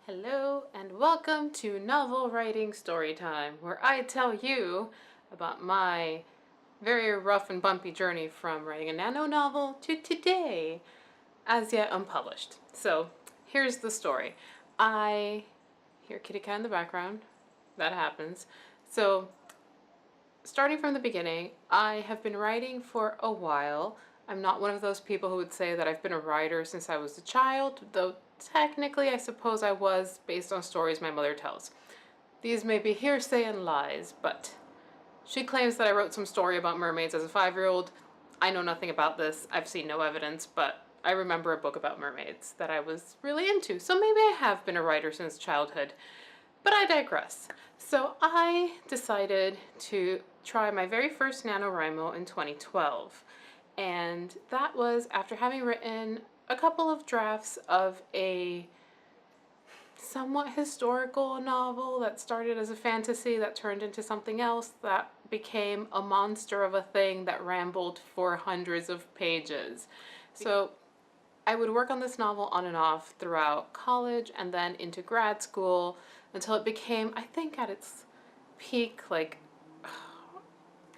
Hello and welcome to Novel Writing Storytime, where I tell you about my very rough and bumpy journey from writing a nano novel to today, as yet unpublished. So here's the story. I hear kitty cat in the background. That happens. So starting from the beginning, I have been writing for a while. I'm not one of those people who would say that I've been a writer since I was a child, though technically I suppose I was, based on stories my mother tells. These may be hearsay and lies, but she claims that I wrote some story about mermaids as a 5-year-old. I know nothing about this. I've seen no evidence, but I remember a book about mermaids that I was really into, so maybe I have been a writer since childhood. But I digress. So I decided to try my very first NaNoWriMo in 2012. And that was after having written a couple of drafts of a somewhat historical novel that started as a fantasy that turned into something else that became a monster of a thing that rambled for hundreds of pages. So I would work on this novel on and off throughout college and then into grad school until it became, I think at its peak, like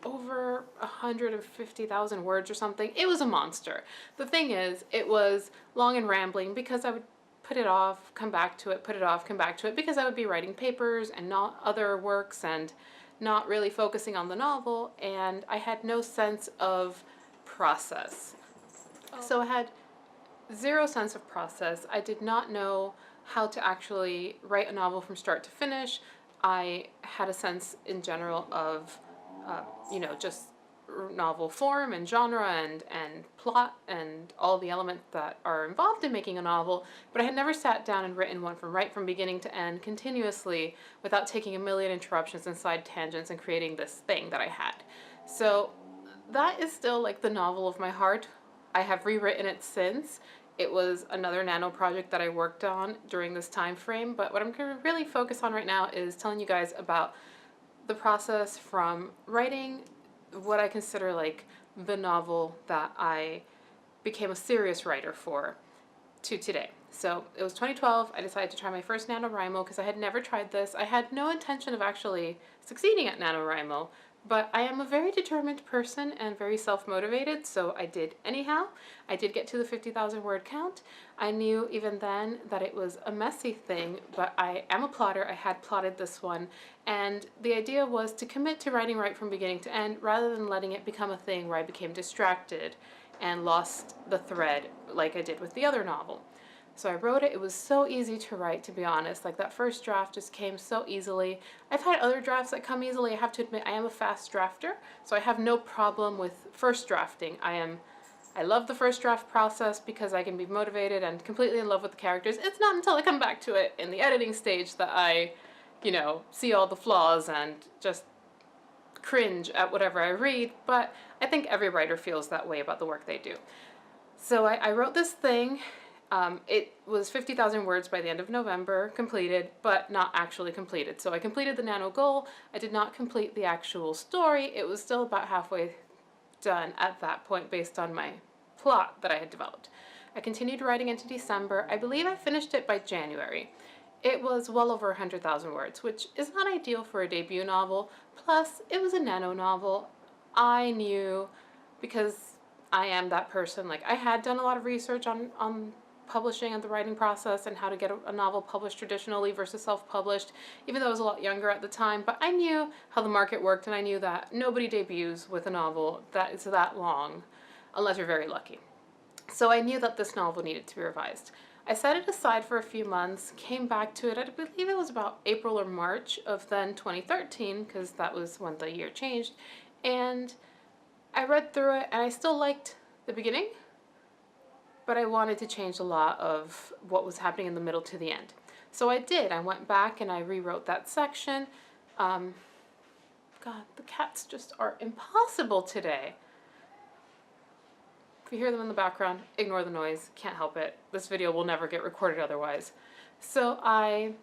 over 150,000 words or something. It was a monster. The thing is, it was long and rambling because I would put it off, come back to it, put it off, come back to it, because I would be writing papers and not other works and not really focusing on the novel, and I had no sense of process. So I had zero sense of process. I did not know how to actually write a novel from start to finish. I had a sense in general of just novel form and genre and plot and all the elements that are involved in making a novel, but I had never sat down and written one from beginning to end continuously without taking a million interruptions and side tangents and creating this thing that I had. So that is still like the novel of my heart. I have rewritten it since. It was another nano project that I worked on during this time frame, but what I'm going to really focus on right now is telling you guys about the process from writing what I consider like the novel that I became a serious writer for to today. So it was 2012. I decided to try my first NaNoWriMo because I had never tried this. I had no intention of actually succeeding at NaNoWriMo, but I am a very determined person and very self-motivated, so I did anyhow. I did get to the 50,000 word count. I knew even then that it was a messy thing, but I am a plotter. I had plotted this one, and the idea was to commit to writing right from beginning to end rather than letting it become a thing where I became distracted and lost the thread like I did with the other novel. So I wrote it. It was so easy to write, to be honest. Like, that first draft just came so easily. I've had other drafts that come easily. I have to admit, I am a fast drafter, so I have no problem with first drafting. I love the first draft process because I can be motivated and completely in love with the characters. It's not until I come back to it in the editing stage that I, see all the flaws and just cringe at whatever I read, but I think every writer feels that way about the work they do. So I wrote this thing. It was 50,000 words by the end of November, completed, but not actually completed. So I completed the nano goal. I did not complete the actual story. It was still about halfway done at that point based on my plot that I had developed. I continued writing into December. I believe I finished it by January. It was well over 100,000 words, which is not ideal for a debut novel. Plus, it was a nano novel. I knew, because I am that person, like, I had done a lot of research on publishing and the writing process and how to get a novel published traditionally versus self-published, even though I was a lot younger at the time, but I knew how the market worked, and I knew that nobody debuts with a novel that is that long unless you're very lucky. So I knew that this novel needed to be revised. I set it aside for a few months, came back to it, I believe it was about April or March of then 2013, because that was when the year changed, and I read through it and I still liked the beginning, but I wanted to change a lot of what was happening in the middle to the end. So I did. I went back and I rewrote that section. God, the cats just are impossible today. If you hear them in the background, ignore the noise. Can't help it. This video will never get recorded otherwise. So I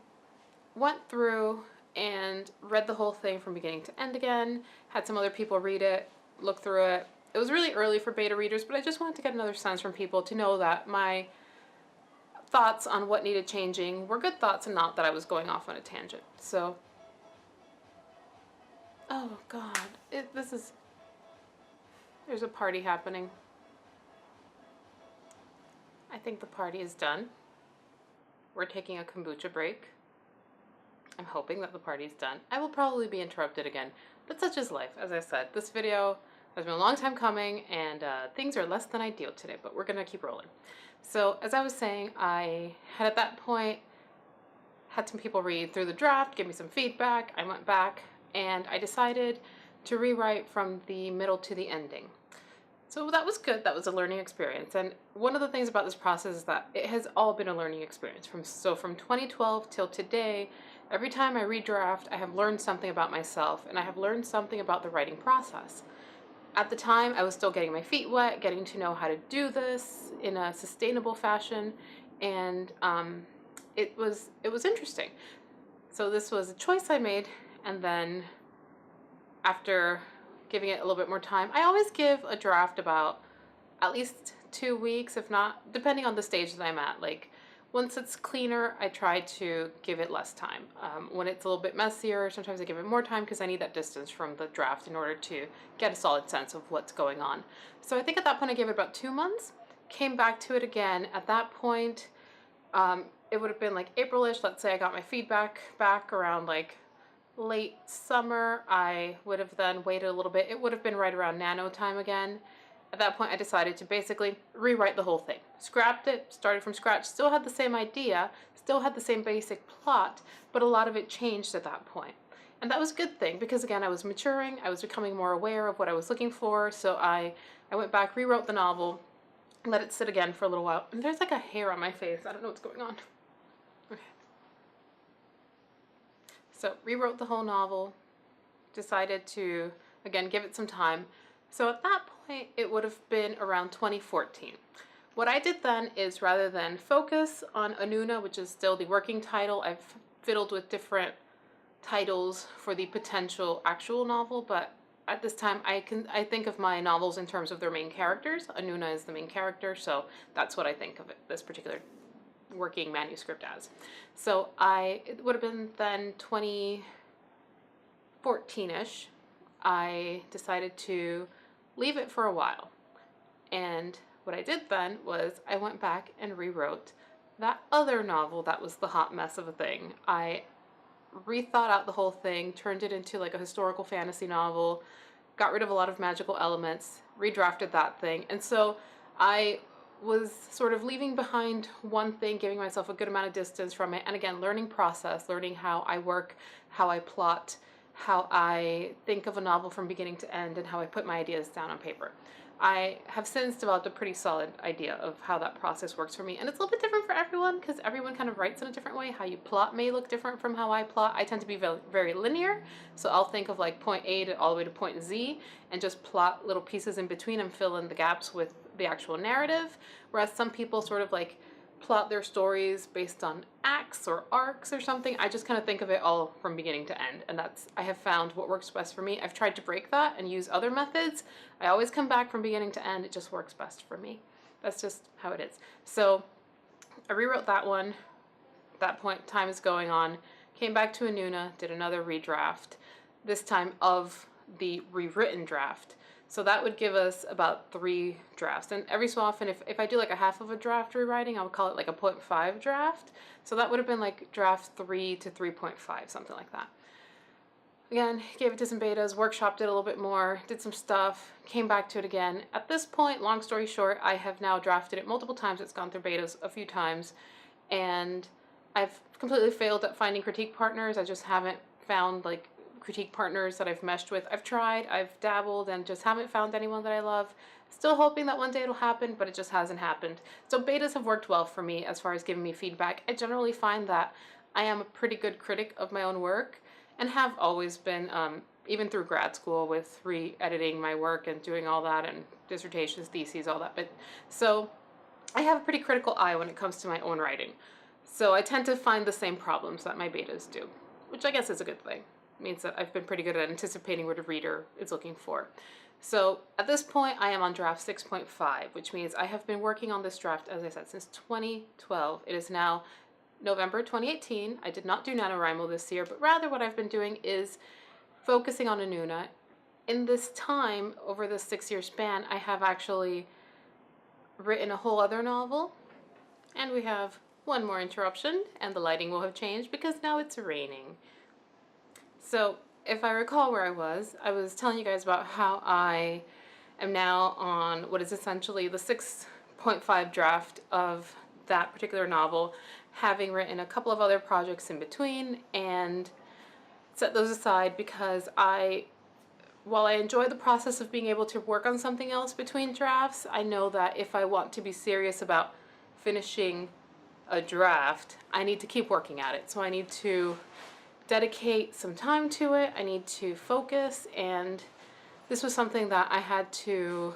went through and read the whole thing from beginning to end again, had some other people read it, look through it. It was really early for beta readers, but I just wanted to get another sense from people to know that my thoughts on what needed changing were good thoughts and not that I was going off on a tangent. So, oh God, there's a party happening. I think the party is done. We're taking a kombucha break. I'm hoping that the party's done. I will probably be interrupted again, but such is life. As I said, this video has been a long time coming, and things are less than ideal today, but we're gonna keep rolling. So, as I was saying, I had at that point had some people read through the draft, give me some feedback. I went back, and I decided to rewrite from the middle to the ending. So that was good. That was a learning experience. And one of the things about this process is that it has all been a learning experience. From 2012 till today, every time I redraft, I have learned something about myself, and I have learned something about the writing process. At the time, I was still getting my feet wet, getting to know how to do this in a sustainable fashion, and it was interesting. So this was a choice I made, and then after giving it a little bit more time, I always give a draft about at least 2 weeks, if not, depending on the stage that I'm at. Like, once it's cleaner, I try to give it less time. When it's a little bit messier, sometimes I give it more time because I need that distance from the draft in order to get a solid sense of what's going on. So I think at that point I gave it about 2 months, came back to it again. At that point, it would have been like April-ish. Let's say I got my feedback back around like late summer. I would have then waited a little bit. It would have been right around NaNo time again. At that point, I decided to basically rewrite the whole thing. Scrapped it, started from scratch, still had the same idea, still had the same basic plot, but a lot of it changed at that point. And that was a good thing because, again, I was maturing, I was becoming more aware of what I was looking for, so I went back, rewrote the novel, let it sit again for a little while. And there's like a hair on my face. I don't know what's going on. Okay. So rewrote the whole novel, decided to, again, give it some time. So at that point, it would have been around 2014. What I did then is, rather than focus on Anuna, which is still the working title, I've fiddled with different titles for the potential actual novel, but at this time I think of my novels in terms of their main characters. Anuna is the main character, so that's what I think of it, this particular working manuscript as. So it would have been then 2014-ish. I decided to leave it for a while. And what I did then was I went back and rewrote that other novel that was the hot mess of a thing. I rethought out the whole thing, turned it into like a historical fantasy novel, got rid of a lot of magical elements, redrafted that thing. And so I was sort of leaving behind one thing, giving myself a good amount of distance from it, and again, learning process, learning how I work, how I plot, how I think of a novel from beginning to end, and how I put my ideas down on paper. I have since developed a pretty solid idea of how that process works for me, and it's a little bit different for everyone because everyone kind of writes in a different way. How you plot may look different from how I plot. I tend to be very, very linear, so I'll think of like point A to all the way to point Z and just plot little pieces in between and fill in the gaps with the actual narrative, whereas some people sort of like plot their stories based on acts or arcs or something. I just kind of think of it all from beginning to end, and I have found what works best for me. I've tried to break that and use other methods. I always come back from beginning to end. It just works best for me. That's just how it is. So I rewrote that one. At that point, time is going on. Came back to Anuna, did another redraft, this time of the rewritten draft. So that would give us about 3 drafts. And every so often, if I do like a half of a draft rewriting, I would call it like a 0.5 draft. So that would have been like draft 3 to 3.5, something like that. Again, gave it to some betas, workshopped it a little bit more, did some stuff, came back to it again. At this point, long story short, I have now drafted it multiple times. It's gone through betas a few times. And I've completely failed at finding critique partners. I just haven't found like critique partners that I've meshed with. I've tried, I've dabbled, and just haven't found anyone that I love. Still hoping that one day it'll happen, but it just hasn't happened. So betas have worked well for me as far as giving me feedback. I generally find that I am a pretty good critic of my own work, and have always been, even through grad school with re-editing my work and doing all that, and dissertations, theses, all that. But so I have a pretty critical eye when it comes to my own writing. So I tend to find the same problems that my betas do, which I guess is a good thing. Means that I've been pretty good at anticipating what a reader is looking for. So at this point, I am on draft 6.5, which means I have been working on this draft, as I said, since 2012. It is now November 2018. I did not do NaNoWriMo this year, but rather what I've been doing is focusing on Anuna. In this time, over this 6-year span, I have actually written a whole other novel, and we have one more interruption, and the lighting will have changed because now it's raining. So if I recall where I was telling you guys about how I am now on what is essentially the 6.5 draft of that particular novel, having written a couple of other projects in between, and set those aside because while I enjoy the process of being able to work on something else between drafts, I know that if I want to be serious about finishing a draft, I need to keep working at it. So I need to dedicate some time to it. I need to focus, and this was something that I had to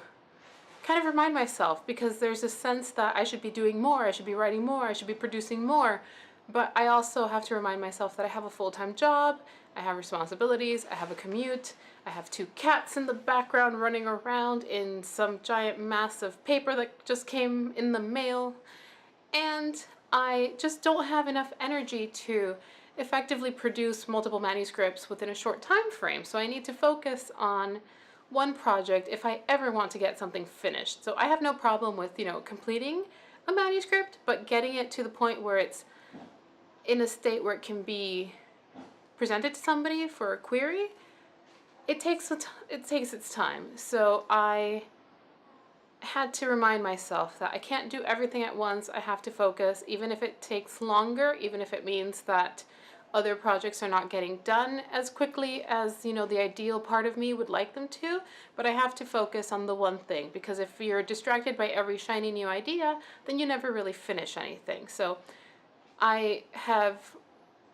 kind of remind myself, because there's a sense that I should be doing more, I should be writing more, I should be producing more, but I also have to remind myself that I have a full-time job, I have responsibilities, I have a commute, I have 2 cats in the background running around in some giant mass of paper that just came in the mail, and I just don't have enough energy to effectively produce multiple manuscripts within a short time frame. So I need to focus on one project if I ever want to get something finished. So I have no problem with, completing a manuscript, but getting it to the point where it's in a state where it can be presented to somebody for a query, it takes its time. So I had to remind myself that I can't do everything at once. I have to focus, even if it takes longer, even if it means that other projects are not getting done as quickly as, the ideal part of me would like them to, but I have to focus on the one thing, because if you're distracted by every shiny new idea, then you never really finish anything. So I have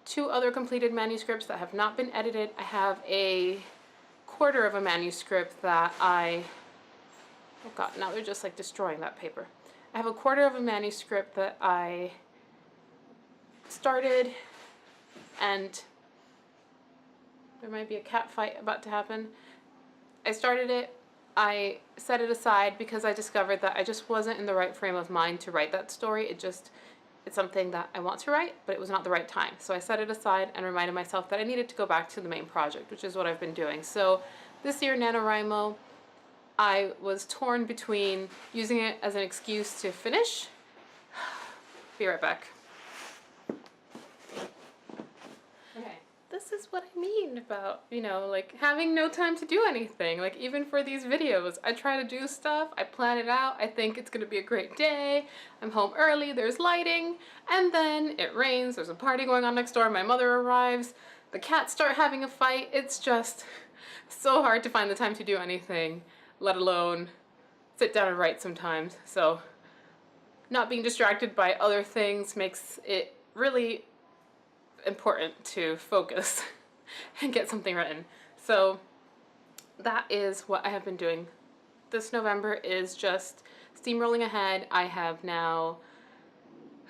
2 other completed manuscripts that have not been edited. I have a quarter of a manuscript that oh god, now they're just like destroying that paper. I have a quarter of a manuscript that I started, and there might be a cat fight about to happen. I started it, I set it aside because I discovered that I just wasn't in the right frame of mind to write that story. It's something that I want to write, but it was not the right time. So I set it aside and reminded myself that I needed to go back to the main project, which is what I've been doing. So this year, NaNoWriMo, I was torn between using it as an excuse to finish. Be right back. Okay, this is what I mean about, having no time to do anything. Like, even for these videos, I try to do stuff, I plan it out, I think it's gonna be a great day, I'm home early, there's lighting, and then it rains, there's a party going on next door, my mother arrives, the cats start having a fight. It's just so hard to find the time to do anything, let alone sit down and write sometimes. So not being distracted by other things makes it really important to focus and get something written. So that is what I have been doing. This November is just steamrolling ahead. I have now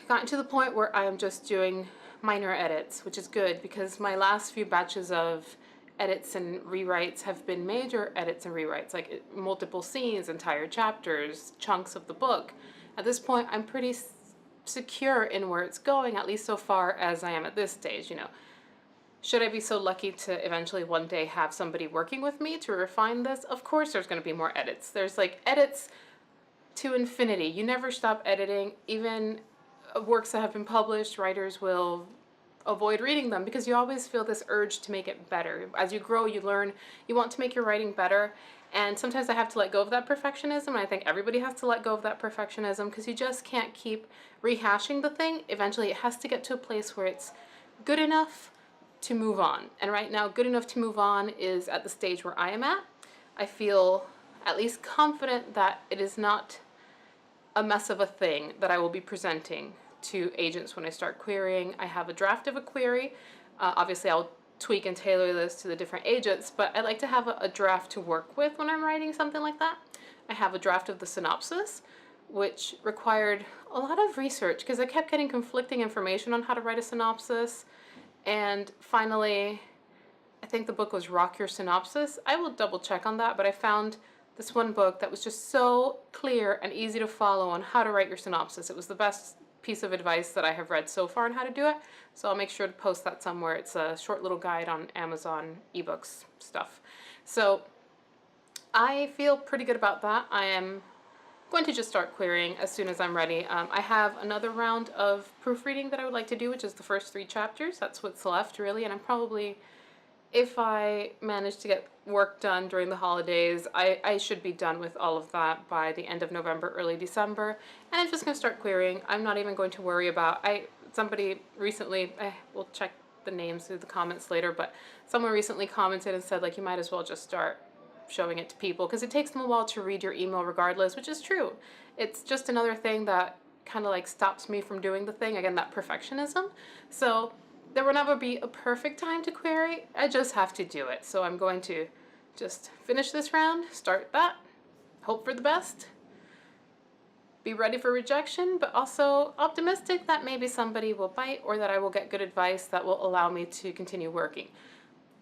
gotten to the point where I am just doing minor edits, which is good because my last few batches of edits and rewrites have been major edits and rewrites, like multiple scenes, entire chapters, chunks of the book. At this point, I'm pretty secure in where it's going, at least so far as I am at this stage. Should I be so lucky to eventually one day have somebody working with me to refine this? Of course there's going to be more edits. There's like edits to infinity. You never stop editing. Even works that have been published, writers will avoid reading them because you always feel this urge to make it better. As you grow, you learn, you want to make your writing better, and sometimes I have to let go of that perfectionism, and I think everybody has to let go of that perfectionism because you just can't keep rehashing the thing. Eventually it has to get to a place where it's good enough to move on, and right now good enough to move on is at the stage where I am at. I feel at least confident that it is not a mess of a thing that I will be presenting to agents when I start querying. I have a draft of a query. Obviously I'll tweak and tailor this to the different agents, but I like to have a draft to work with when I'm writing something like that. I have a draft of the synopsis, which required a lot of research because I kept getting conflicting information on how to write a synopsis. And finally, I think the book was Rock Your Synopsis. I will double check on that, but I found this one book that was just so clear and easy to follow on how to write your synopsis. It was the best piece of advice that I have read so far on how to do it, so I'll make sure to post that somewhere. It's a short little guide on Amazon ebooks stuff. So I feel pretty good about that. I am going to just start querying as soon as I'm ready. I have another round of proofreading that I would like to do, which is the first 3 chapters. That's what's left, really, and I'm probably, if I manage to get work done during the holidays, I should be done with all of that by the end of November, early December, and I'm just going to start querying. I'm not even going to worry about, somebody recently, we'll check the names through the comments later, but someone recently commented and said, like, you might as well just start showing it to people, because it takes them a while to read your email regardless, which is true. It's just another thing that kind of like stops me from doing the thing, again, that perfectionism. So there will never be a perfect time to query, I just have to do it. So I'm going to just finish this round, start that, hope for the best, be ready for rejection, but also optimistic that maybe somebody will bite, or that I will get good advice that will allow me to continue working.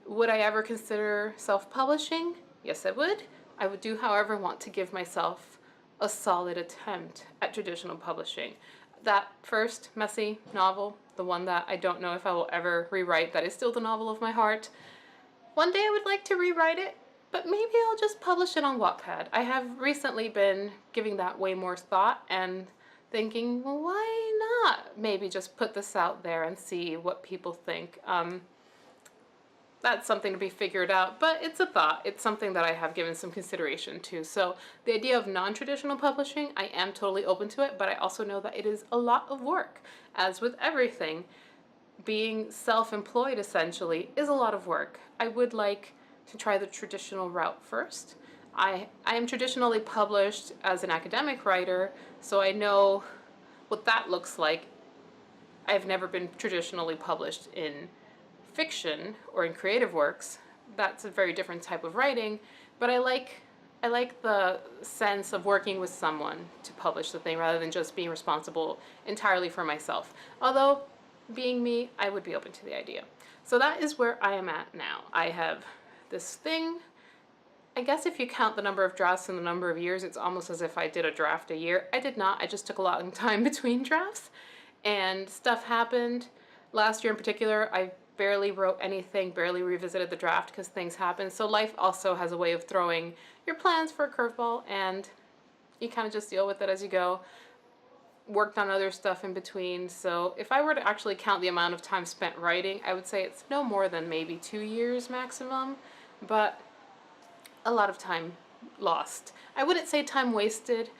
Would I ever consider self-publishing? Yes, I would. I would do, however, want to give myself a solid attempt at traditional publishing. That first messy novel, the one that I don't know if I will ever rewrite, that is still the novel of my heart. One day I would like to rewrite it, but maybe I'll just publish it on Wattpad. I have recently been giving that way more thought and thinking, well, why not maybe just put this out there and see what people think. That's something to be figured out, but it's a thought. It's something that I have given some consideration to. So the idea of non-traditional publishing, I am totally open to it, but I also know that it is a lot of work. As with everything, being self-employed essentially is a lot of work. I would like to try the traditional route first. I am traditionally published as an academic writer, so I know what that looks like. I've never been traditionally published in fiction or in creative works. That's a very different type of writing, but I like the sense of working with someone to publish the thing rather than just being responsible entirely for myself. Although, being me, I would be open to the idea. So that is where I am at now. I have this thing. I guess if you count the number of drafts and the number of years, it's almost as if I did a draft a year. I did not. I just took a long time between drafts, and stuff happened. Last year in particular, I barely wrote anything, barely revisited the draft because things happen. So life also has a way of throwing your plans for a curveball, and you kind of just deal with it as you go. Worked on other stuff in between. So if I were to actually count the amount of time spent writing, I would say it's no more than maybe 2 years maximum, but a lot of time lost. I wouldn't say time wasted.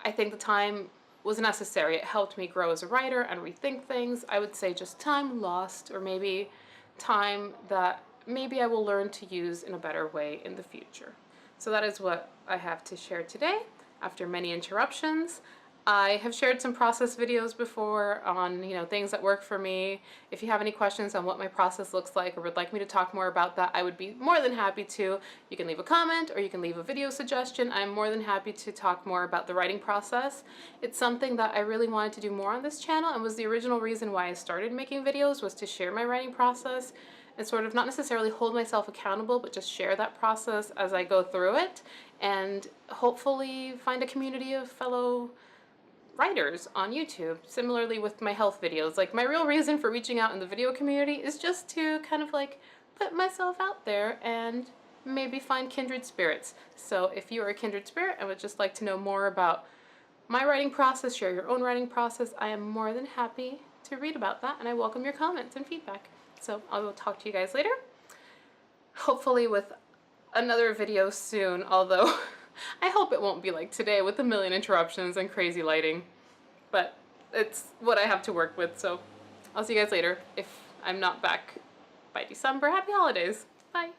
I think the time was necessary. It helped me grow as a writer and rethink things. I would say just time lost, or maybe time that maybe I will learn to use in a better way in the future. So that is what I have to share today after many interruptions. I have shared some process videos before on, things that work for me. If you have any questions on what my process looks like or would like me to talk more about that, I would be more than happy to. You can leave a comment or you can leave a video suggestion. I'm more than happy to talk more about the writing process. It's something that I really wanted to do more on this channel, and was the original reason why I started making videos, was to share my writing process and sort of not necessarily hold myself accountable, but just share that process as I go through it, and hopefully find a community of fellow writers on YouTube. Similarly with my health videos, like my real reason for reaching out in the video community is just to kind of like put myself out there and maybe find kindred spirits. So if you are a kindred spirit and would just like to know more about my writing process, share your own writing process, I am more than happy to read about that, and I welcome your comments and feedback. So I will talk to you guys later, hopefully with another video soon, although I hope it won't be like today with a million interruptions and crazy lighting, but it's what I have to work with. So I'll see you guys later. If I'm not back by December, happy holidays. Bye.